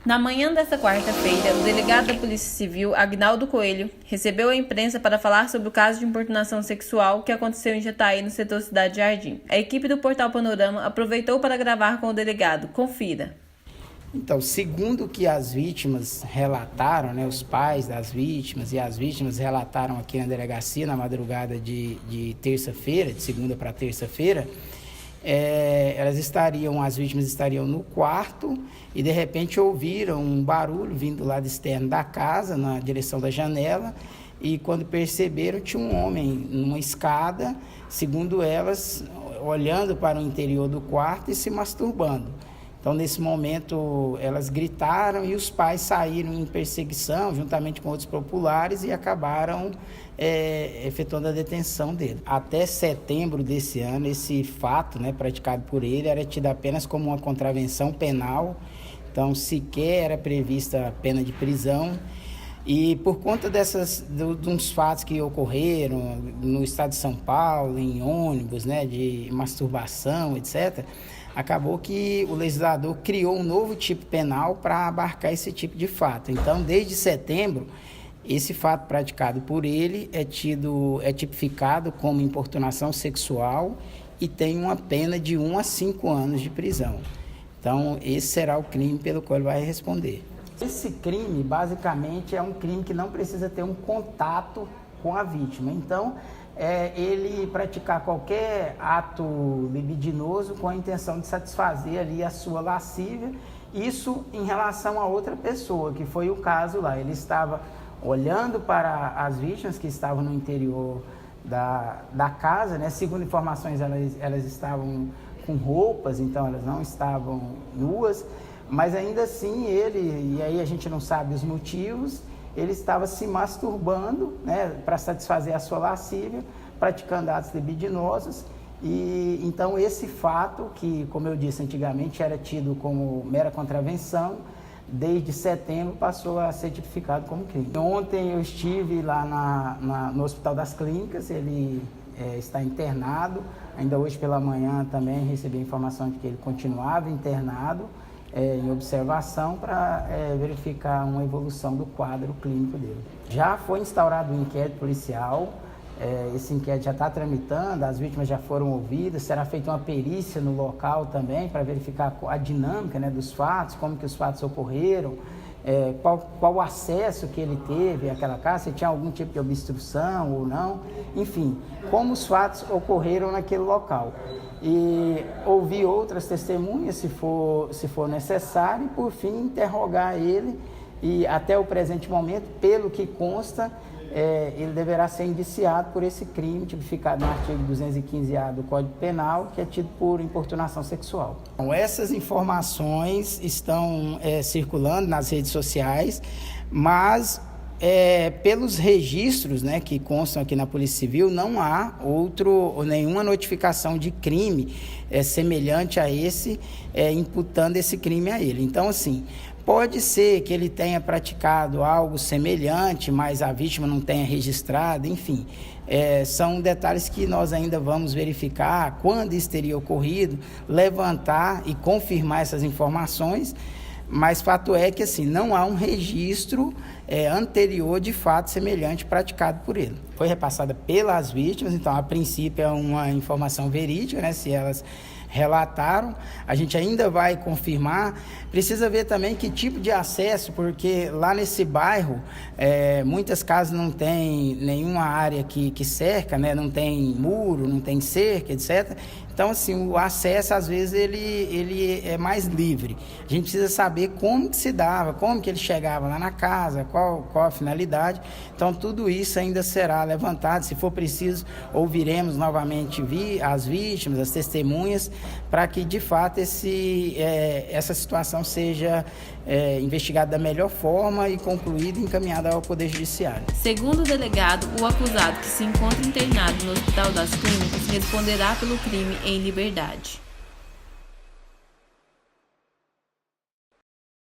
Na manhã desta quarta-feira, o delegado da Polícia Civil, Agnaldo Coelho, recebeu a imprensa para falar sobre o caso de importunação sexual que aconteceu em Jataí, no setor Cidade Jardim. A equipe do Portal Panorama aproveitou para gravar com o delegado. Confira. Então, segundo o que as vítimas relataram, né, os pais das vítimas e as vítimas relataram aqui na delegacia na madrugada de terça-feira, de segunda para terça-feira, as vítimas estariam no quarto e de repente ouviram um barulho vindo do lado externo da casa, na direção da janela, e quando perceberam tinha um homem numa escada, segundo elas, olhando para o interior do quarto e se masturbando. Então, nesse momento, elas gritaram e os pais saíram em perseguição, juntamente com outros populares, e acabaram efetuando a detenção dele. Até setembro desse ano, esse fato, né, praticado por ele era tido apenas como uma contravenção penal, então sequer era prevista a pena de prisão. E por conta de uns fatos que ocorreram no estado de São Paulo, em ônibus, né, de masturbação, etc., acabou que o legislador criou um novo tipo penal para abarcar esse tipo de fato. Então, desde setembro, esse fato praticado por ele é tipificado como importunação sexual e tem uma pena de 1 a 5 anos de prisão. Então, esse será o crime pelo qual ele vai responder. Esse crime, basicamente, é um crime que não precisa ter um contato com a vítima. Então, ele praticar qualquer ato libidinoso com a intenção de satisfazer ali a sua lascívia, isso em relação a outra pessoa, que foi o caso lá. Ele estava olhando para as vítimas que estavam no interior da casa, né? Segundo informações, elas estavam com roupas, então elas não estavam nuas, mas ainda assim e aí a gente não sabe os motivos, ele estava se masturbando, né, para satisfazer a sua lascívia, praticando atos libidinosos. E então esse fato, que, como eu disse antigamente, era tido como mera contravenção, desde setembro passou a ser tipificado como crime. Ontem eu estive lá no Hospital das Clínicas, ele está internado. Ainda hoje pela manhã também recebi a informação de que ele continuava internado, em observação para verificar uma evolução do quadro clínico dele. Já foi instaurado um inquérito policial, esse inquérito já está tramitando, as vítimas já foram ouvidas, será feita uma perícia no local também para verificar a dinâmica, né, dos fatos, como que os fatos ocorreram, qual o acesso que ele teve àquela casa, se tinha algum tipo de obstrução ou não, enfim, como os fatos ocorreram naquele local. E ouvir outras testemunhas, se for necessário, e por fim interrogar ele, e até o presente momento, pelo que consta, ele deverá ser indiciado por esse crime tipificado no artigo 215-A do Código Penal, que é tido por importunação sexual. Então, essas informações estão circulando nas redes sociais, mas pelos registros, né, que constam aqui na Polícia Civil, não há nenhuma notificação de crime semelhante a esse, imputando esse crime a ele. Então, assim, pode ser que ele tenha praticado algo semelhante, mas a vítima não tenha registrado, enfim. São detalhes que nós ainda vamos verificar quando isso teria ocorrido, levantar e confirmar essas informações, mas fato é que assim, não há um registro anterior de fato semelhante praticado por ele. Foi repassada pelas vítimas, então a princípio é uma informação verídica, né, se elas relataram, a gente ainda vai confirmar. Precisa ver também que tipo de acesso, porque lá nesse bairro muitas casas não tem nenhuma área que cerca, né? Não tem muro, não tem cerca, etc. Então, assim, o acesso, às vezes, ele é mais livre. A gente precisa saber como que se dava, como que ele chegava lá na casa, qual a finalidade. Então, tudo isso ainda será levantado. Se for preciso, ouviremos novamente as vítimas, as testemunhas, para que, de fato, essa situação seja investigada da melhor forma e concluída e encaminhada ao Poder Judiciário. Segundo o delegado, o acusado, que se encontra internado no Hospital das Clínicas, responderá pelo crime em liberdade.